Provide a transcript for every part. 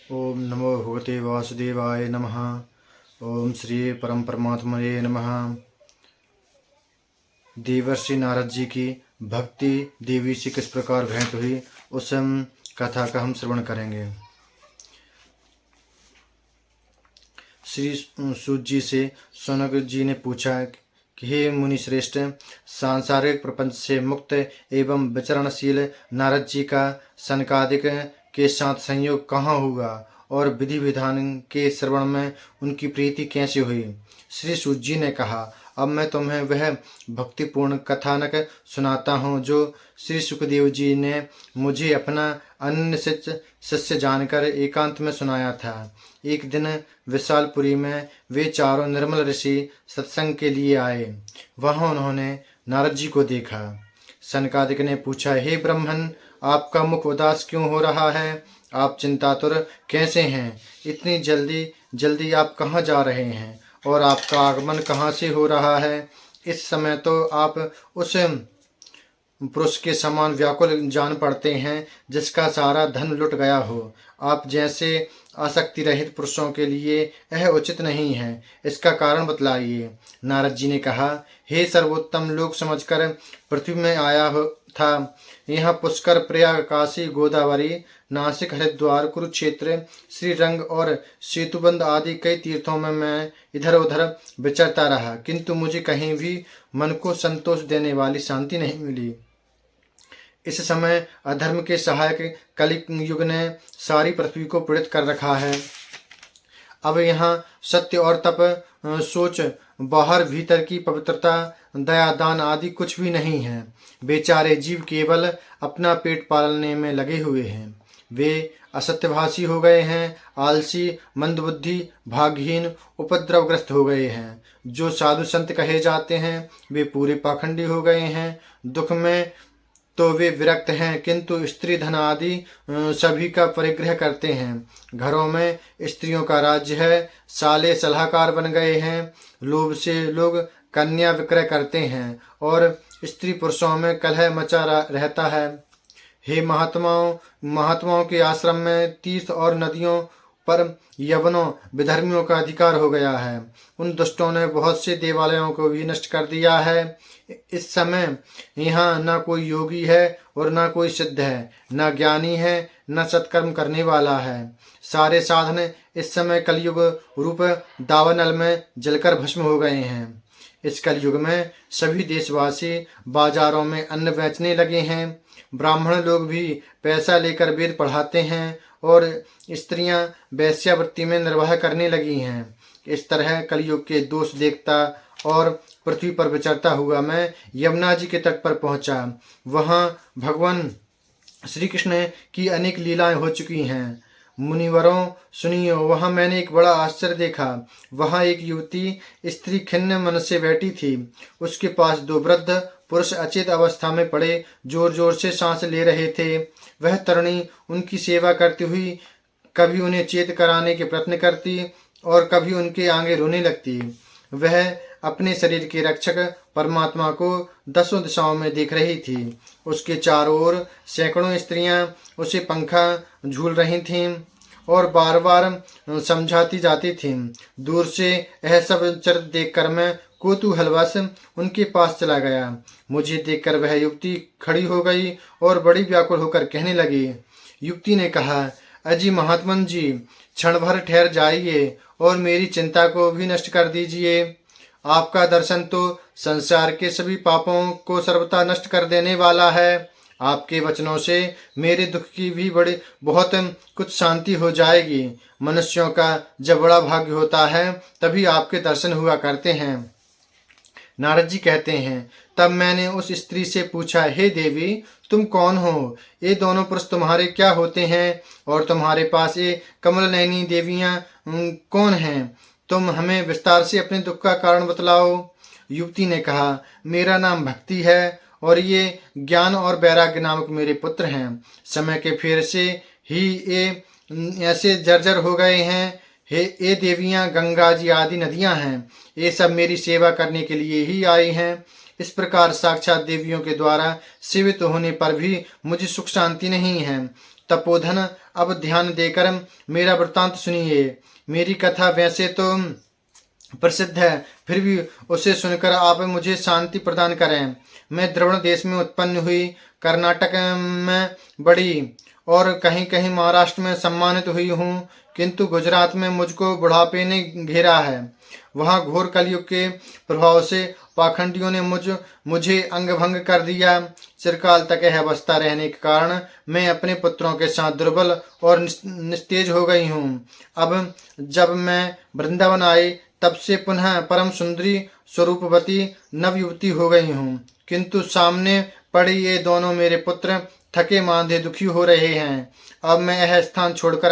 ओम नमो भगवते वासुदेवाय नमः। ओम श्री परम परमात्मने नमः। देवर्षि नारद जी की भक्ति देवी से किस प्रकार भेंट हुई, उस कथा का हम श्रवण करेंगे। श्री सूत जी से सौनक जी ने पूछा कि हे मुनि श्रेष्ठ, सांसारिक प्रपंच से मुक्त एवं विचरणशील नारद जी का सनकादिक के साथ संयोग कहाँ हुआ और विधि विधान के श्रवण में उनकी प्रीति कैसे हुई। श्री सूत जी ने कहा, अब मैं तुम्हें वह भक्तिपूर्ण कथानक सुनाता हूँ जो श्री सुखदेव जी ने मुझे अपना अन्य शिष्य जानकर एकांत में सुनाया था। एक दिन विशालपुरी में वे चारों निर्मल ऋषि सत्संग के लिए आए। वहां उन्होंने नारद जी को देखा। सनकादिक ने पूछा, हे ब्राह्मण, आपका मुख उदास क्यों हो रहा है? आप चिंतातुर कैसे हैं? इतनी जल्दी जल्दी आप कहाँ जा रहे हैं और आपका आगमन कहाँ से हो रहा है? इस समय तो आप उस पुरुष के समान व्याकुल जान पड़ते हैं जिसका सारा धन लुट गया हो। आप जैसे आसक्ति रहित पुरुषों के लिए यह उचित नहीं है, इसका कारण बतलाइए। नारद जी ने कहा, हे सर्वोत्तम, लोक समझकर पृथ्वी में आया था। यहाँ पुष्कर, प्रयाग, काशी, गोदावरी, नासिक, हरिद्वार, कुरुक्षेत्र, श्रीरंग और सेतुबंद आदि कई तीर्थों में मैं इधर उधर विचरता रहा, किंतु मुझे कहीं भी मन को संतोष देने वाली शांति नहीं मिली। इस समय अधर्म के सहायक कलि युग ने सारी पृथ्वी को पीड़ित कर रखा है। अब यहाँ सत्य और तप, सोच, बाहर भीतर की पवित्रता, दया, दान आदि कुछ भी नहीं है। बेचारे जीव केवल अपना पेट पालने में लगे हुए हैं। वे असत्यभाषी हो गए हैं, आलसी, मंदबुद्धि, भाग्यहीन, उपद्रवग्रस्त हो गए हैं। जो साधु संत कहे जाते हैं वे पूरे पाखंडी हो गए हैं। दुख में तो वे विरक्त हैं, किंतु स्त्री धन आदि सभी का परिग्रह करते हैं। घरों में स्त्रियों का राज्य है, साले सलाहकार बन गए हैं। लोभ से लोग कन्या विक्रय करते हैं और स्त्री पुरुषों में कलह मचा रहता है। हे महात्माओं के आश्रम में तीर्थ और नदियों पर यवनों विधर्मियों का अधिकार हो गया है। उन दुष्टों ने बहुत से देवालयों को भी नष्ट कर दिया है। इस समय यहाँ न कोई योगी है और न कोई सिद्ध है, न ज्ञानी है, न सत्कर्म करने वाला है। सारे साधन इस समय कलयुग रूप दावानल में जलकर भस्म हो गए हैं। इस कलयुग में सभी देशवासी बाजारों में अन्न बेचने लगे हैं। ब्राह्मण लोग भी पैसा लेकर वेद पढ़ाते हैं और स्त्रियां वेश्यावृत्ति में निर्वाह करने लगी हैं। इस तरह कलयुग के दोष देखता और पृथ्वी पर विचरता हुआ मैं यमुना जी के तट पर पहुंचा। वहां भगवान श्री कृष्ण की अनेक लीलाएं हो चुकी हैं। मुनिवरों सुनियो, वहां मैंने एक बड़ा आश्चर्य देखा। वहां एक युवती स्त्री खिन्न मन से बैठी थी। उसके पास दो वृद्ध पुरुष अचेत अवस्था में पड़े जोर जोर से सांस ले रहे थे। वह तरुणी उनकी सेवा करती हुई कभी उन्हें चेत कराने के प्रयत्न करती और कभी उनके आगे रोने लगती। वह अपने शरीर के रक्षक परमात्मा को दसों दिशाओं में देख रही थी। उसके चारों ओर सैकड़ों स्त्रियां उसे पंखा झूल रही थीं और बार बार समझाती जाती थीं। दूर से यह सब चरित्र देखकर मैं कौतूहलवश उनके पास चला गया। मुझे देखकर वह युवती खड़ी हो गई और बड़ी व्याकुल होकर कहने लगी। युवती ने कहा, अजी महात्मन जी, क्षण भर ठहर जाइए और मेरी चिंता को भी नष्ट कर दीजिए। आपका दर्शन तो संसार के सभी पापों को सर्वथा नष्ट कर देने वाला है। आपके वचनों से मेरे दुख की भी बहुत कुछ शांति हो जाएगी। मनुष्यों का जब बड़ा भाग्य होता है तभी आपके दर्शन हुआ करते हैं। नारद जी कहते हैं, तब मैंने उस स्त्री से पूछा, हे देवी, तुम कौन हो? ये दोनों पुरुष तुम्हारे क्या होते हैं और तुम्हारे पास ये कमल नयनी देवियां कौन हैं? तुम हमें विस्तार से अपने दुख का कारण बतलाओ। युवती ने कहा, मेरा नाम भक्ति है और ये ज्ञान और वैराग्य नामक मेरे पुत्र हैं। समय के फेर से ही ये ऐसे जर्जर हो गए हैं। ये देवियां गंगा जी आदि नदियां हैं। ये सब मेरी सेवा करने के लिए ही आई हैं। इस प्रकार साक्षात देवियों के द्वारा सेवित होने पर भी मुझे सुख शांति नहीं है। तपोधन अब ध्यान देकर मेरा वृत्तांत सुनिए। मेरी कथा वैसे तो प्रसिद्ध है, फिर भी उसे सुनकर आप मुझे शांति प्रदान करें। मैं द्रविड़ देश में उत्पन्न हुई, कर्नाटक में बड़ी और कहीं कहीं महाराष्ट्र में सम्मानित हुई हूँ, किंतु गुजरात में मुझको बुढ़ापे ने घेरा है। वहाँ घोर कलयुग के प्रभाव से पाखंडियों ने मुझे अंग भंग कर दिया। चिरकाल तक यह अवस्था रहने के कारण मैं अपने पुत्रों के साथ दुर्बल और निस्तेज हो गई हूँ। अब जब मैं वृंदावन आई तब से पुनः परम सुंदरी स्वरूपवती नवयुवती हो गई हूँ, किंतु सामने पड़े ये दोनों मेरे पुत्र थके मांदे दुखी हो रहे हैं। अब मैं यह स्थान छोड़कर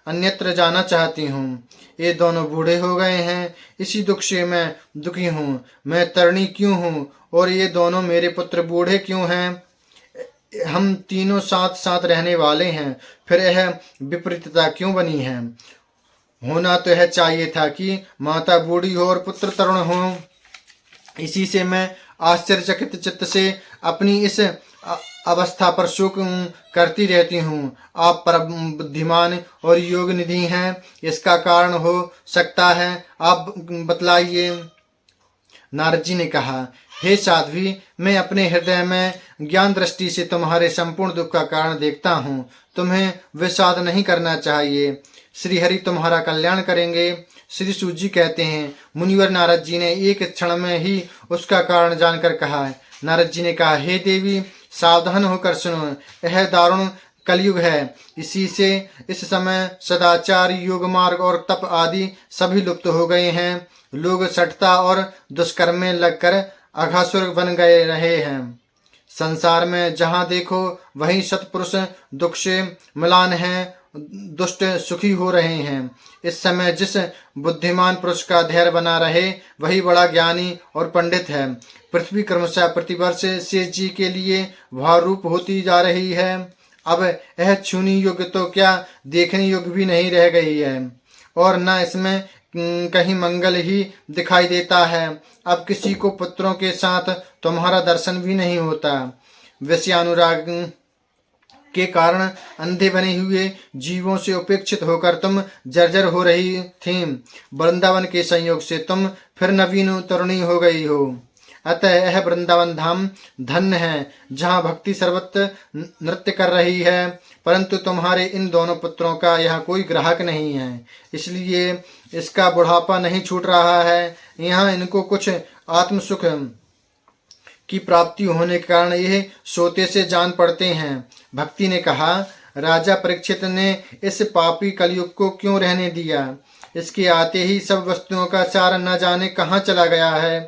अन्यत्र जाना चाहती हूँ। ये दोनों बूढ़े हो गए हैं, इसी दुख से मैं दुखी हूँ। मैं तरणी क्यों हूँ और ये दोनों मेरे पुत्र बूढ़े क्यों हैं? हम तीनों साथ साथ रहने वाले हैं, फिर यह विपरीतता क्यों बनी है? होना तो यह चाहिए था कि माता बूढ़ी हो और पुत्र तरुण हो। इसी से मैं आश्चर्यचकित चित्त से अपनी इस अवस्था पर शोक करती रहती हूँ। आप परम बुद्धिमान और योग निधि हैं, इसका कारण हो सकता है, आप बतलाइए। नारद जी ने कहा, हे साध्वी, मैं अपने हृदय में ज्ञान दृष्टि से तुम्हारे संपूर्ण दुख का कारण देखता हूँ। तुम्हें विषाद नहीं करना चाहिए। श्रीहरि तुम्हारा कल्याण करेंगे। श्री सूत जी कहते हैं, मुनिवर नारद जी ने एक क्षण में ही उसका कारण जानकर कहा। नारद जी ने कहा, हे देवी, सावधान होकर सुनो, यह दारुण कलयुग है। इसी से इस समय सदाचार, योग मार्ग और तप आदि सभी लुप्त हो गए हैं। लोग सठता और दुष्कर्म में लगकर अघासुर बन गए रहे हैं। संसार में जहाँ देखो वहीं सत्पुरुष दुख से म्लान हैं, दुष्ट सुखी हो रहे हैं। इस समय जिस बुद्धिमान पुरुष का धैर्य बना रहे वही बड़ा ज्ञानी और पंडित है। पृथ्वी क्रमशः प्रतिवर्ष शेष जी के लिए भारूप होती जा रही है। अब यह छूने योग्य तो क्या देखने योग्य भी नहीं रह गई है, और न इसमें कहीं मंगल ही दिखाई देता है। अब किसी को पुत्रों के साथ तुम्हारा दर्शन भी नहीं होता। विषयानुराग के कारण अंधे बने हुए जीवों से उपेक्षित होकर तुम जर्जर हो रही थी। वृंदावन के संयोग से तुम फिर नवीन तरुणी हो गई हो। अतः यह वृंदावन धाम धन्य है, जहाँ भक्ति सर्वत्र नृत्य कर रही है। परंतु तुम्हारे इन दोनों पुत्रों का यहाँ कोई ग्राहक नहीं है, इसलिए इसका बुढ़ापा नहीं छूट रहा है। यहाँ इनको कुछ आत्म सुख की प्राप्ति होने के कारण ये सोते से जान पड़ते हैं। भक्ति ने कहा, राजा परीक्षित ने इस पापी कलयुग को क्यों रहने दिया? इसके आते ही सब वस्तुओं का सार न जाने कहाँ चला गया है।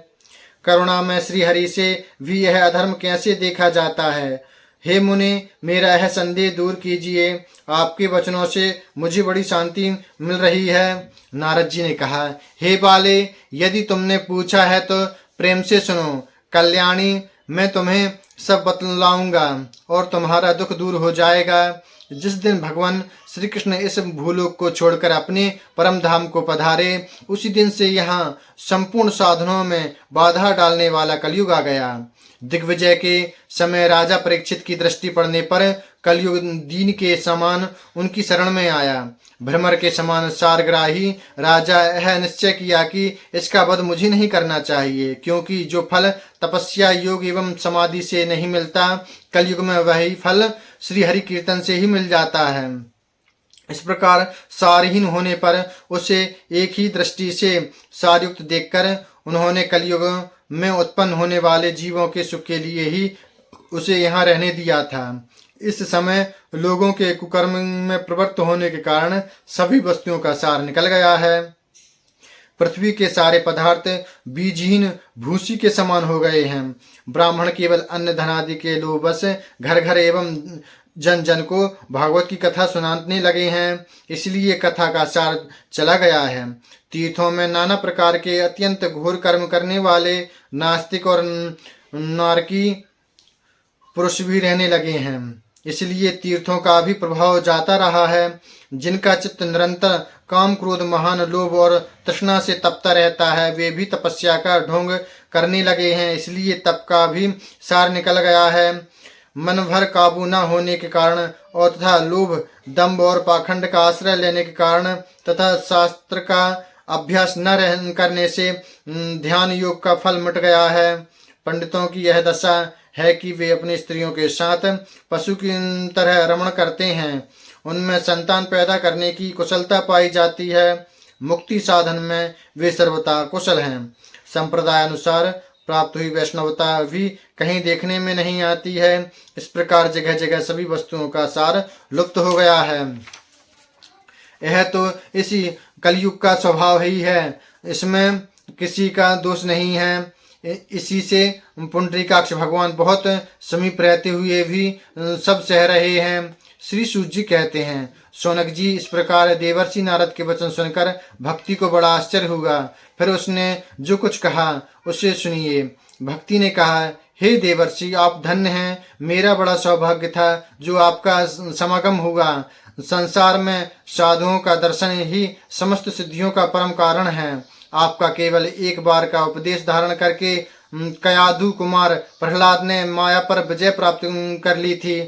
करुणा में श्रीहरि से भी यह अधर्म कैसे देखा जाता है? हे मुनि, मेरा यह संदेह दूर कीजिए। आपके वचनों से मुझे बड़ी शांति मिल रही है। नारद जी ने कहा, हे बाले, यदि तुमने पूछा है तो प्रेम से सुनो। कल्याणी, मैं तुम्हें सब बतलाऊंगा और तुम्हारा दुख दूर हो जाएगा। जिस दिन भगवान श्री कृष्ण इस भूलोक को छोड़कर अपने परम धाम को पधारे, उसी दिन से यहाँ संपूर्ण साधनों में बाधा डालने वाला कलयुग आ गया। दिग्विजय के समय राजा परीक्षित की दृष्टि पड़ने पर कलयुग दीन के समान उनकी शरण में आया। भ्रमर के समान सारग्राही राजा यह निश्चय किया कि इसका वध मुझे नहीं करना चाहिए, क्योंकि जो फल तपस्या, योग एवं समाधि से नहीं मिलता, कलयुग में वही फल श्री हरि कीर्तन से ही मिल जाता है। इस प्रकार सारहीन होने पर उसे एक ही दृष्टि से सारयुक्त देखकर उन्होंने कलयुग में उत्पन्न होने वाले जीवों के सुख के लिए ही उसे यहाँ रहने दिया था। इस समय लोगों के कुकर्म में प्रवृत्त होने के कारण सभी वस्तुओं का सार निकल गया है। पृथ्वी के सारे पदार्थ बीजहीन भूसी के समान हो गए हैं। ब्राह्मण केवल अन्न धनादि के लोभवश घर घर एवं जन जन को भागवत की कथा सुनाने लगे हैं, इसलिए कथा का सार चला गया है। तीर्थों में नाना प्रकार के अत्यंत घोर कर्म करने वाले नास्तिक और नारकी पुरुष भी रहने लगे हैं, इसलिए तीर्थों का भी प्रभाव जाता रहा है। जिनका चित्त निरंतर काम, क्रोध, महान लोभ और तृष्णा से तपता रहता है, वे भी तपस्या का ढोंग करने लगे हैं, इसलिए तप का भी सार निकल गया है। मन भर काबू न होने के कारण और तथा लोभ, दंभ और पाखंड का आश्रय लेने के कारण तथा शास्त्र का अभ्यास न करने से ध्यान योग का फल मिट गया है। पंडितों की यह दशा है कि वे अपनी स्त्रियों के साथ पशु की तरह रमण करते हैं। उनमें संतान पैदा करने की कुशलता पाई जाती है। मुक्ति साधन में वे सर्वथा कुशल हैं। संप्रदाय अनुसार प्राप्त हुई वैष्णवता भी कहीं देखने में नहीं आती है। इस प्रकार जगह जगह सभी वस्तुओं का सार लुप्त हो गया है। यह तो इसी कलयुग का स्वभाव ही है, इसमें किसी का दोष नहीं है। इसी से पुंडरीकाक्ष भगवान बहुत समीप रहते हुए भी सब सह रहे हैं। श्री सूत जी कहते हैं, शौनक जी, इस प्रकार देवर्षि नारद के वचन सुनकर भक्ति को बड़ा आश्चर्य हुआ। फिर उसने जो कुछ कहा उसे सुनिए। भक्ति ने कहा, हे देवर्षि, आप धन्य हैं। मेरा बड़ा सौभाग्य था जो आपका समागम हुआ। संसार में साधुओं का दर्शन ही समस्त सिद्धियों का परम कारण है। आपका केवल एक बार का उपदेश धारण करके कयाधु कुमार प्रहलाद ने माया पर विजय प्राप्त कर ली थी।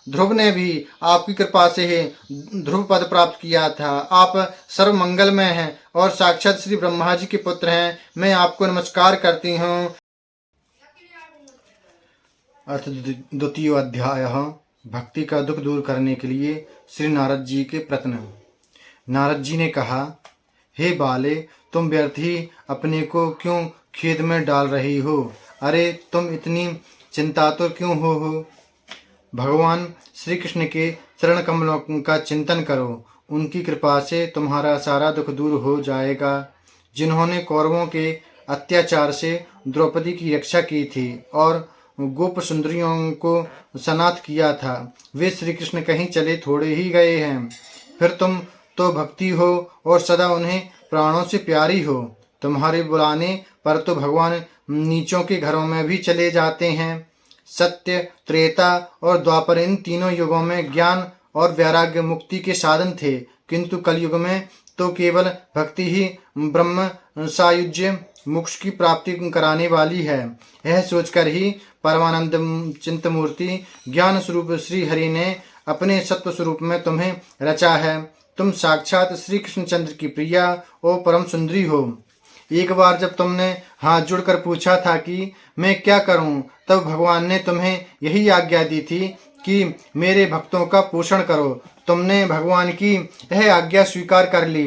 ध्रुव ने भी आपकी कृपा से ही ध्रुव पद प्राप्त किया था। आप सर्व मंगलमय हैं और साक्षात श्री ब्रह्मा जी के पुत्र हैं। मैं आपको नमस्कार करती हूँ। अर्थ द्वितीय अध्याय। भक्ति का दुख दूर करने के लिए श्री नारद जी के प्रश्न। नारद जी ने कहा, हे बाले, तुम व्यर्थ ही अपने को क्यों खेद में डाल रही हो? अरे तुम इतनी चिंतातुर क्यों हो? भगवान श्री कृष्ण के चरण कमलों का चिंतन करो। उनकी कृपा से तुम्हारा सारा दुख दूर हो जाएगा। जिन्होंने कौरवों के अत्याचार से द्रौपदी की रक्षा की थी और गोप सुंदरियों को सनाथ किया था, वे श्री कृष्ण कहीं चले थोड़े ही गए हैं। फिर तुम तो भक्ति हो और सदा उन्हें प्राणों से प्यारी हो। तुम्हारे बुलाने पर तो भगवान नीचों के घरों में भी चले जाते हैं। सत्य, त्रेता और द्वापर, इन तीनों युगों में ज्ञान और वैराग्य मुक्ति के साधन थे, किंतु कलयुग में तो केवल भक्ति ही ब्रह्म सायुज्य मोक्ष की प्राप्ति कराने वाली है। यह सोचकर ही परमानंद चिंतमूर्ति ज्ञान स्वरूप श्री हरि ने अपने सत्व स्वरूप में तुम्हें रचा है। तुम साक्षात श्री कृष्णचंद्र की प्रिया और परम सुंदरी हो। एक बार जब तुमने हाथ जोड़कर पूछा था कि मैं क्या करूं, तब भगवान ने तुम्हें यही आज्ञा दी थी कि मेरे भक्तों का पोषण करो। तुमने भगवान की यह आज्ञा स्वीकार कर ली।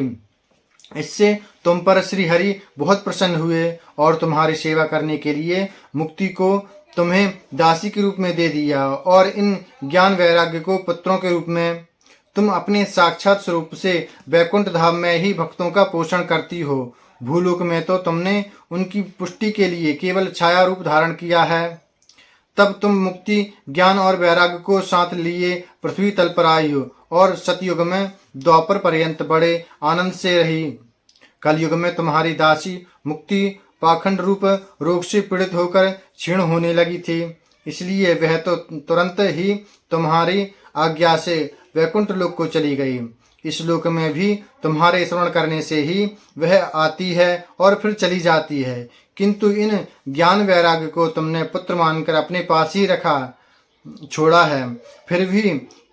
इससे तुम पर श्री हरि बहुत प्रसन्न हुए और तुम्हारी सेवा करने के लिए मुक्ति को तुम्हें दासी के रूप में दे दिया और इन ज्ञान वैराग्य को पुत्रों के रूप में। तुम अपने साक्षात स्वरूप से वैकुंठ धाम में ही भक्तों का पोषण करती हो। भूलोक में तो तुमने उनकी पुष्टि के लिए केवल छाया रूप धारण किया है। तब तुम मुक्ति, ज्ञान और वैराग्य को साथ लिए पृथ्वी तल पर आई हो और सतयुग में द्वापर पर्यंत बड़े आनंद से रही। कलयुग में तुम्हारी दासी मुक्ति पाखंड रूप रोग से पीड़ित होकर क्षीण होने लगी थी। इसलिए वह तो तुरंत ही तुम्हारी आज्ञा से वैकुंठ लोक को चली गई। इस लोक में भी तुम्हारे स्मरण करने से ही वह आती है और फिर चली जाती है, किंतु इन ज्ञान वैराग्य को तुमने पुत्र मानकर अपने पास ही रखा छोड़ा है। फिर भी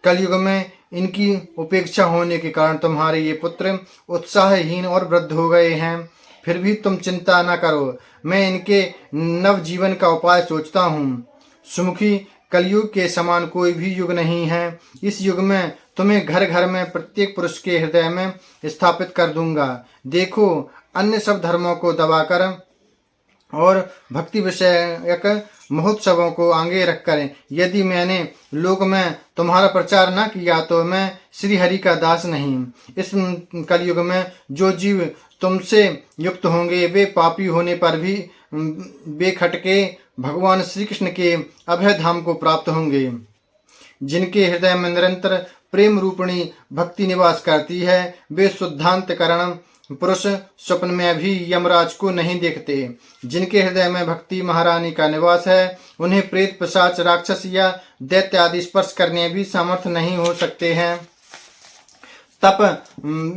कलयुग में इनकी उपेक्षा होने के कारण तुम्हारे ये पुत्र उत्साहहीन और वृद्ध हो गए हैं। फिर भी तुम चिंता न करो, मैं इनके नव जीवन का उपाय सोचता हूँ। सुमुखी, कलयुग के समान कोई भी युग नहीं है। इस युग में तुम्हें घर घर में प्रत्येक पुरुष के हृदय में स्थापित कर दूंगा। देखो, अन्य सब धर्मों को दबाकर और भक्ति विषयक महोत्सवों को आगे रखकर यदि मैंने लोक में तुम्हारा प्रचार न किया तो मैं श्री हरि का दास नहीं। इस कलयुग में जो जीव तुमसे युक्त होंगे वे पापी होने पर भी बेखटके भगवान श्री कृष्ण के अभय धाम को प्राप्त होंगे। जिनके हृदय में निरंतर प्रेम रूपिणी भक्ति निवास करती है, वे शुद्धांतकरण पुरुष स्वप्न में भी यमराज को नहीं देखते। जिनके हृदय में भक्ति महारानी का निवास है, उन्हें प्रेत, पिशाच, राक्षस या दैत्य आदि स्पर्श करने भी सामर्थ्य नहीं हो सकते हैं। तप,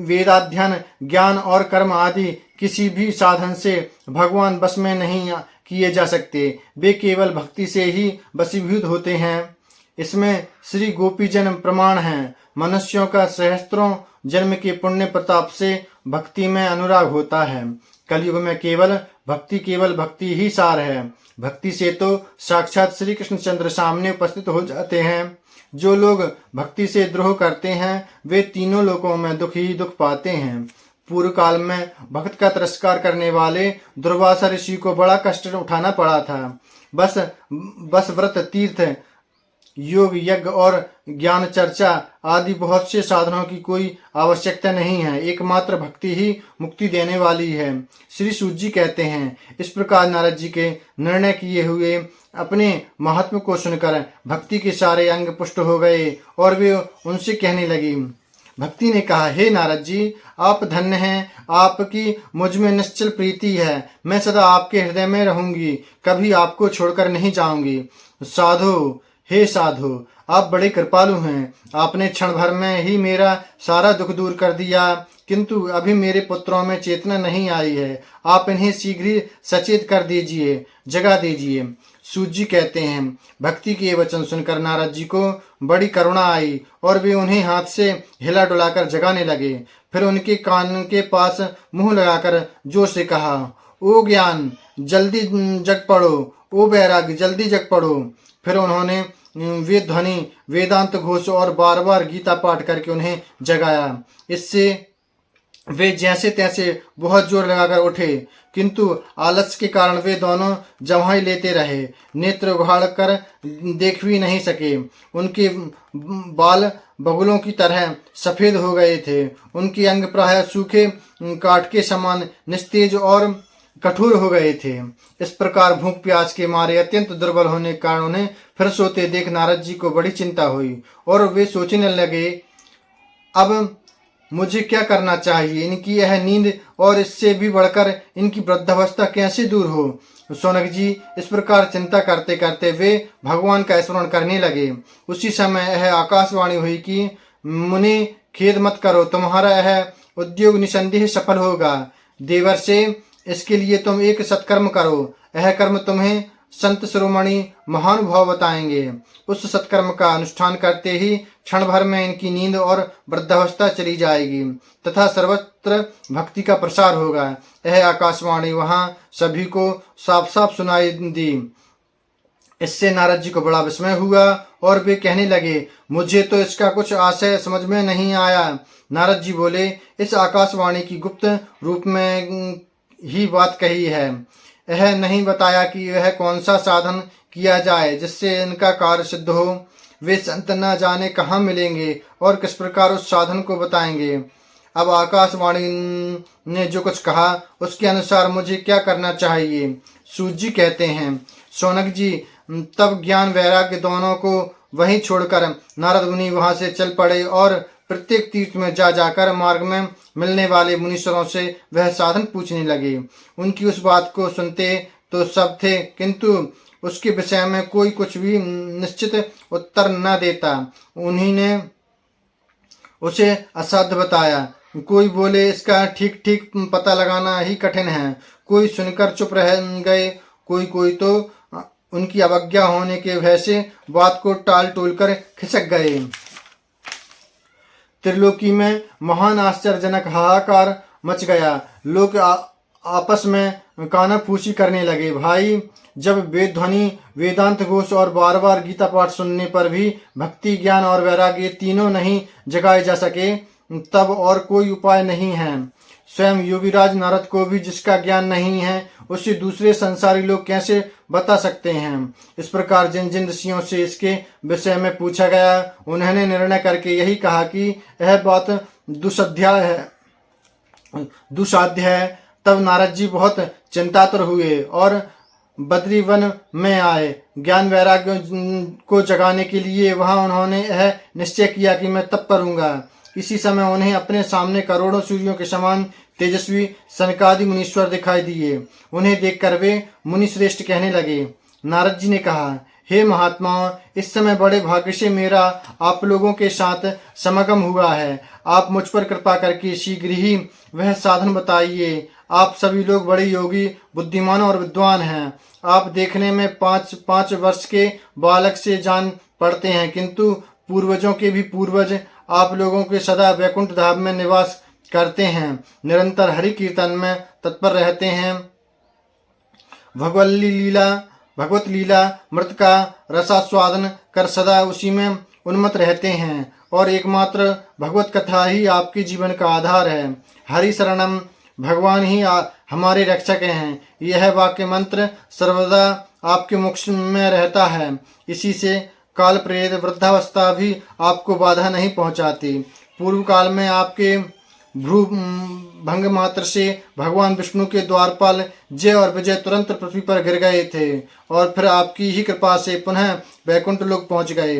वेदाध्ययन, ज्ञान और कर्म आदि किसी भी साधन से भगवान बस में नहीं किए जा सकते, वे केवल भक्ति से ही वशीभूत होते हैं। इसमें श्री गोपीजन प्रमाण हैं। मनुष्यों का सहस्त्रों जन्म के पुण्य प्रताप से भक्ति में अनुराग होता है। कलयुग में केवल भक्ति ही सार है। भक्ति से तो साक्षात श्री कृष्णचंद्र सामने उपस्थित हो जाते हैं। जो लोग भक्ति से द्रोह करते हैं वे तीनों लोकों में दुख ही दुख पाते हैं। पूर्व काल में भक्त का तिरस्कार करने वाले दुर्वासा ऋषि को बड़ा कष्ट उठाना पड़ा था। बस व्रत, तीर्थ, योग, यज्ञ और ज्ञान चर्चा आदि बहुत से साधनों की कोई आवश्यकता नहीं है। एकमात्र भक्ति ही मुक्ति देने वाली है। श्री सूत जी कहते हैं, इस प्रकार नारद जी के निर्णय किए हुए अपने महात्म को सुनकर भक्ति के सारे अंग पुष्ट हो गए और वे उनसे कहने लगी। भक्ति ने कहा, हे नारद जी, आप धन्य हैं, आपकी मुझ में निश्चल प्रीति है। मैं सदा आपके हृदय में रहूंगी, कभी आपको छोड़कर नहीं जाऊंगी। साधु, हे साधु, आप बड़े कृपालु हैं। आपने क्षण भर में ही मेरा सारा दुख दूर कर दिया, किंतु अभी मेरे पुत्रों में चेतना नहीं आई है। आप इन्हें शीघ्र ही सचेत कर दीजिए, जगा दीजिए। सूत जी कहते हैं, भक्ति के वचन सुनकर नारद जी को बड़ी करुणा आई और वे उन्हें हाथ से हिला डुलाकर जगाने लगे। फिर उनके कान के पास मुंह लगाकर जोर से कहा, ओ ज्ञान, जल्दी जग पड़ो, ओ बैराग, जल्दी जग पड़ो। फिर उन्होंने वेद ध्वनि, वेदांत घोष और बार बार गीता पाठ करके उन्हें जगाया। इससे वे जैसे तैसे बहुत जोर लगाकर उठे, किंतु आलस्य के कारण वे दोनों जम्हाई लेते रहे, नेत्र उघाड़ कर देख भी नहीं सके। उनके बाल बगुलों की तरह सफेद हो गए थे। उनके अंग प्रायः सूखे काठ के समान निस्तेज और कठोर हो गए थे। इस प्रकार भूख प्यास के मारे अत्यंत दुर्बल होने के कारण उन्हें फिर सोते देख नारद जी को बड़ी चिंता हुई और वे सोचने लगे, अब मुझे क्या करना चाहिए। इनकी यह नींद और इससे भी बढ़कर इनकी वृद्धावस्था कैसे दूर हो। शौनक जी इस प्रकार चिंता करते करते वे भगवान का स्मरण करने लगे। उसी समय यह आकाशवाणी हुई कि मुनि, खेद मत करो, तुम्हारा यह उद्योग निसंदेह सफल होगा। देवर से इसके लिए तुम एक सत्कर्म करो। यह कर्म तुम्हें संत शिरोमणि महानुभाव बताएंगे। उस सत्कर्म का अनुष्ठान करते ही क्षण भर में इनकी नींद और वृद्धावस्था चली जाएगी तथा सर्वत्र भक्ति का प्रसार होगा। यह आकाशवाणी वहां सभी को साफ साफ सुनाई दी। इससे नारद जी को बड़ा विस्मय हुआ और वे कहने लगे, मुझे तो इसका कुछ आशय समझ में नहीं आया। नारद जी बोले, इस आकाशवाणी की गुप्त रूप में ही बात कही है। यह नहीं बताया कि यह कौन सा साधन किया जाए जिससे इनका कार्य सिद्ध हो। वे संत न जाने कहाँ मिलेंगे और किस प्रकार उस साधन को बताएंगे। अब आकाशवाणी ने जो कुछ कहा उसके अनुसार मुझे क्या करना चाहिए। सूत जी कहते हैं, शौनक जी तब ज्ञान वैराग्य दोनों को वहीं छोड़कर नारद मुनि वहां से चल पड़े और प्रत्येक तीर्थ में जाकर मार्ग में मिलने वाले मुनीश्वरों से वह साधन पूछने लगे। उनकी उस बात को सुनते तो सब थे, किंतु उसके विषय में कोई कुछ भी निश्चित उत्तर न देता। उन्हीं ने उसे असाध्य बताया। कोई बोले इसका ठीक ठीक पता लगाना ही कठिन है। कोई सुनकर चुप रह गए, कोई तो उनकी अवज्ञा होने के भय से बात को टाल टोल कर खिसक गए। त्रिलोकी में महान आश्चर्यजनक हाहाकार मच गया। लोग आपस में कानाफूसी करने लगे। भाई, जब वेद ध्वनि, वेदांत घोष और बार बार गीता पाठ सुनने पर भी भक्ति, ज्ञान और वैराग्य तीनों नहीं जगाए जा सके, तब और कोई उपाय नहीं है। स्वयं योगीराज नारद को भी जिसका ज्ञान नहीं है उसे दूसरे संसारी लोग कैसे बता सकते हैं। इस प्रकार जिन जिन ऋषियों से इसके विषय में पूछा गया उन्होंने निर्णय करके यही कहा कि यह बात दुसाध्य है। तब नारद जी बहुत चिंतातुर हुए और बद्री वन में आए। ज्ञान वैराग्य को जगाने के लिए वहां उन्होंने यह निश्चय किया कि मैं तप करूंगा। इसी समय उन्हें अपने सामने करोड़ों सूर्यों के समान तेजस्वी सनकादि मुनीश्वर दिखाई दिए। उन्हें देखकर वे मुनि श्रेष्ठ कहने लगे। नारद जी ने कहा, हे महात्माओं, इस समय बड़े भाग्य से मेरा आप लोगों के साथ समागम हुआ है। आप मुझ पर कृपा करके शीघ्र ही वह साधन बताइए। आप सभी लोग बड़े योगी, बुद्धिमान और विद्वान हैं। आप देखने में 5 वर्ष के बालक से जान पड़ते हैं, किंतु पूर्वजों के भी पूर्वज आप लोगों के सदा वैकुंठ धाम में निवास करते हैं, निरंतर हरि कीर्तन में तत्पर रहते हैं, भगवत लीला मृत का रसास्वादन कर सदा उसी में उन्मत्त रहते हैं, और एकमात्र भगवत कथा ही आपके जीवन का आधार है। हरि शरणम, भगवान ही हमारे रक्षक हैं। यह वाक्य मंत्र सर्वदा आपके मुख में रहता है। इसी से काल प्रेत वृद्धावस्था भी आपको बाधा नहीं पहुंचाती। पूर्व काल में आपके भ्रू भंग मात्र से भगवान विष्णु के द्वारपाल जय और विजय तुरंत पृथ्वी पर गिर गए थे, और फिर आपकी ही कृपा से पुनः वैकुंठ लोक पहुंच गए।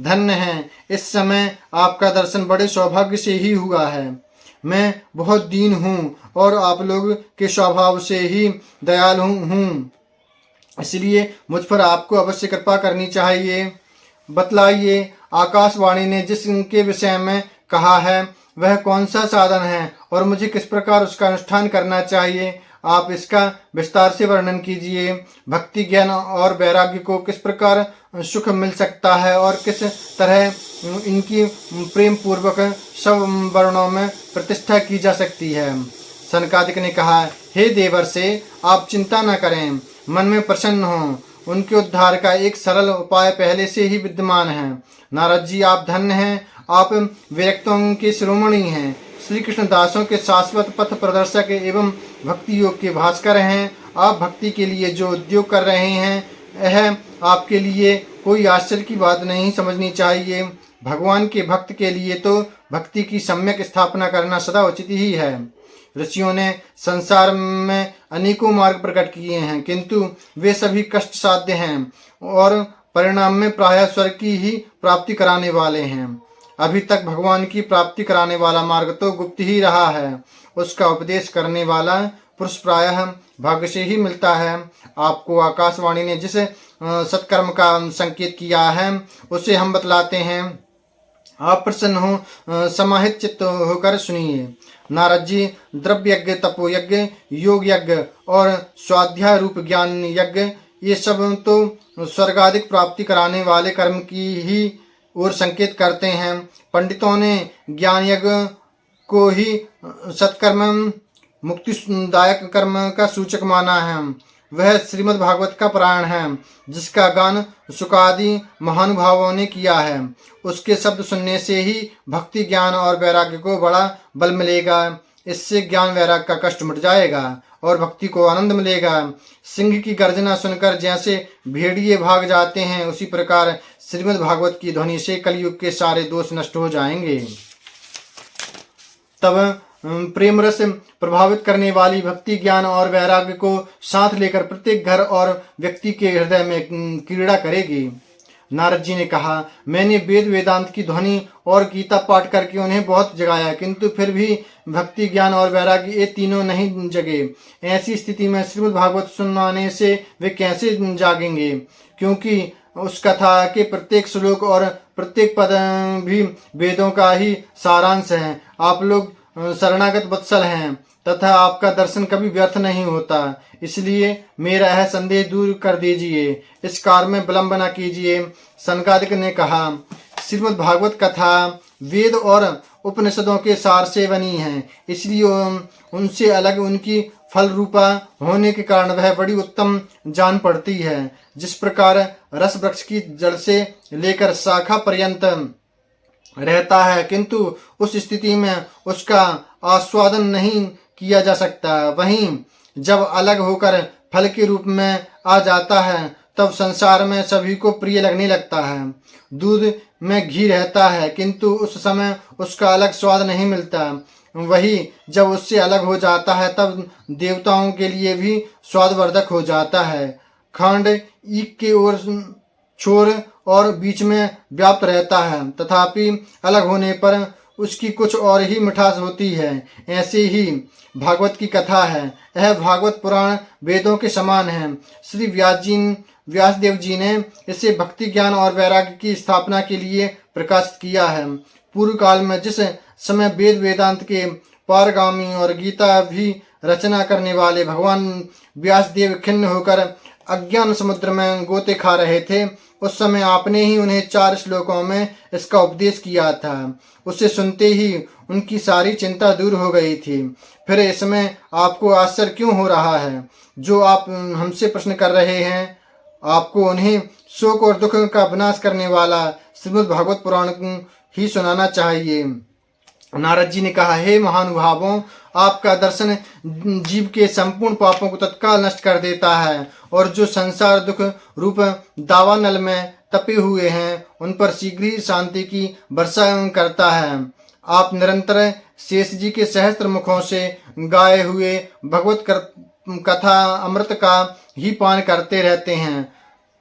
धन्य हैं, इस समय आपका दर्शन बड़े सौभाग्य से ही हुआ है। मैं बहुत दीन हूँ और आप लोग के स्वभाव से ही दयालु हूँ, इसलिए मुझ पर आपको अवश्य कृपा करनी चाहिए। बतलाइए, आकाशवाणी ने जिसके विषय में कहा है वह कौन सा साधन है और मुझे किस प्रकार उसका अनुष्ठान करना चाहिए? आप इसका विस्तार से वर्णन कीजिए। भक्ति, ज्ञान और वैराग्य को किस प्रकार सुख मिल सकता है और किस तरह इनकी प्रेम पूर्वक सब वर्णों में प्रतिष्ठा की जा सकती है? सनकादिक ने कहा, हे देवर से, आप चिंता न करें, मन में प्रसन्न हों। उनके उद्धार का एक सरल उपाय पहले से ही विद्यमान है। नारद जी, आप धन्य हैं, आप विरक्तों के शिरोमणि हैं, श्री कृष्ण दासों के शाश्वत पथ प्रदर्शक एवं भक्ति योग के भास्कर हैं। आप भक्ति के लिए जो उद्योग कर रहे हैं, यह आपके लिए कोई आश्चर्य की बात नहीं समझनी चाहिए। भगवान के भक्त के लिए तो भक्ति की सम्यक स्थापना करना सदा उचित ही है। ऋषियों ने संसार में अनेकों मार्ग प्रकट किए हैं, किंतु वे सभी कष्ट साध्य हैं और परिणाम में प्रायः स्वर्ग की ही प्राप्ति कराने वाले हैं। अभी तक भगवान की प्राप्ति कराने वाला मार्ग तो गुप्त ही रहा है। उसका उपदेश करने वाला पुरुष प्रायः भाग्य से ही मिलता है। आपको आकाशवाणी ने जिस सत्कर्म का संकेत किया है उसे हम बतलाते हैं। आप प्रसन्न हो, समाहित चित्त होकर सुनिए। नारद जी, द्रव्य यज्ञ, तपो यज्ञ, योग यज्ञ और स्वाध्याय रूप ज्ञान यज्ञ, ये सब तो स्वर्गाधिक प्राप्ति कराने वाले कर्म की ही ओर संकेत करते हैं। पंडितों ने ज्ञान यज्ञ को ही सत्कर्म, मुक्तिदायक कर्म का सूचक माना है। वह श्रीमद् भागवत का पुराण है, जिसका गान सुकादि महानुभावों ने किया है। उसके शब्द सुनने से ही भक्ति, ज्ञान और वैराग्य को बड़ा बल मिलेगा। इससे ज्ञान वैराग्य का कष्ट मिट जाएगा और भक्ति को आनंद मिलेगा। सिंह की गर्जना सुनकर जैसे भेड़िए भाग जाते हैं, उसी प्रकार श्रीमद् भागवत की ध्वनि से कलयुग के सारे दोष नष्ट हो जाएंगे। तब प्रेम रस प्रभावित करने वाली भक्ति, ज्ञान और वैराग्य को साथ लेकर प्रत्येक घर और व्यक्ति के हृदय में क्रीड़ा करेगी। नारद जी ने कहा, मैंने वेद वेदांत की ध्वनि और गीता पाठ करके उन्हें बहुत जगाया, किंतु फिर भी भक्ति, ज्ञान और वैराग्य ये तीनों नहीं जगे। ऐसी स्थिति में श्रीमद् भागवत सुनाने से वे कैसे जागेंगे? क्योंकि उस कथा के प्रत्येक श्लोक और प्रत्येक पद भी वेदों का ही सारांश है। आप लोग शरणागत वत्सल हैं तथा आपका दर्शन कभी व्यर्थ नहीं होता, इसलिए मेरा यह संदेह दूर कर दीजिए। इस कार्य में विलंब न कीजिए। सनकादिक ने कहा, श्रीमद् भागवत कथा वेद और उपनिषदों के सार से बनी है, इसलिए उनसे अलग उनकी फल रूपा होने के कारण वह बड़ी उत्तम जान पड़ती है। जिस प्रकार रस वृक्ष की जड़ से लेकर शाखा पर्यंत रहता है, किंतु उस स्थिति में उसका आस्वादन नहीं किया जा सकता, वहीं जब अलग होकर फल के रूप में आ जाता है तब संसार में सभी को प्रिय लगने लगता है। दूध में घी रहता है, किंतु उस समय उसका अलग स्वाद नहीं मिलता, वही जब उससे अलग हो जाता है तब देवताओं के लिए भी स्वादवर्धक हो जाता है। खंड ईक के ओर छोर और बीच में व्याप्त रहता है, तथापि अलग होने पर उसकी कुछ और ही मिठास होती है। ऐसे ही भागवत की कथा है। यह भागवत पुराण वेदों के समान है। श्री व्यास जी व्यासदेव जी ने इसे भक्ति ज्ञान और वैराग्य की स्थापना के लिए प्रकाशित किया है। पूर्व काल में जिस समय वेद वेदांत के पारगामी और गीता भी रचना करने वाले भगवान व्यासदेव खिन्न होकर अज्ञान समुद्र में गोते खा रहे थे, उस समय आपने ही उन्हें 4 श्लोकों में इसका उपदेश किया था। उसे सुनते ही उनकी सारी चिंता दूर हो गई थी। फिर इसमें आपको आश्चर्य क्यों हो रहा है? जो आप हमसे प्रश्न कर रहे हैं, आपको उन्हें शोक और दुख का विनाश करने वाला श्रीमद् भागवत पुराण ही सुनाना चाहिए। नारद जी ने कहा, हे महानुभावों, आपका दर्शन जीव के संपूर्ण पापों को तत्काल नष्ट कर देता है और जो संसार दुख रूप दावानल में तपे हुए हैं उन पर शीघ्र ही शांति की वर्षा करता है। आप निरंतर शेष जी के सहस्त्र मुखों से गाए हुए भगवत कथा अमृत का ही पान करते रहते हैं।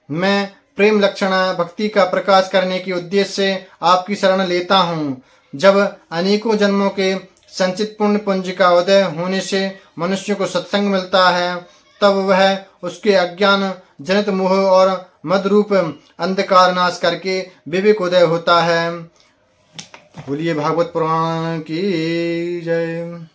मैं प्रेम लक्षणा भक्ति का प्रकाश करने के उद्देश्य से आपकी शरण लेता हूँ। जब अनेकों जन्मों के संचित पुण्य पुंज का उदय होने से मनुष्य को सत्संग मिलता है, तब वह उसके अज्ञान जनित मोह और मद रूप अंधकार नाश करके विवेक उदय होता है। बोलिए भागवत पुराण की जय।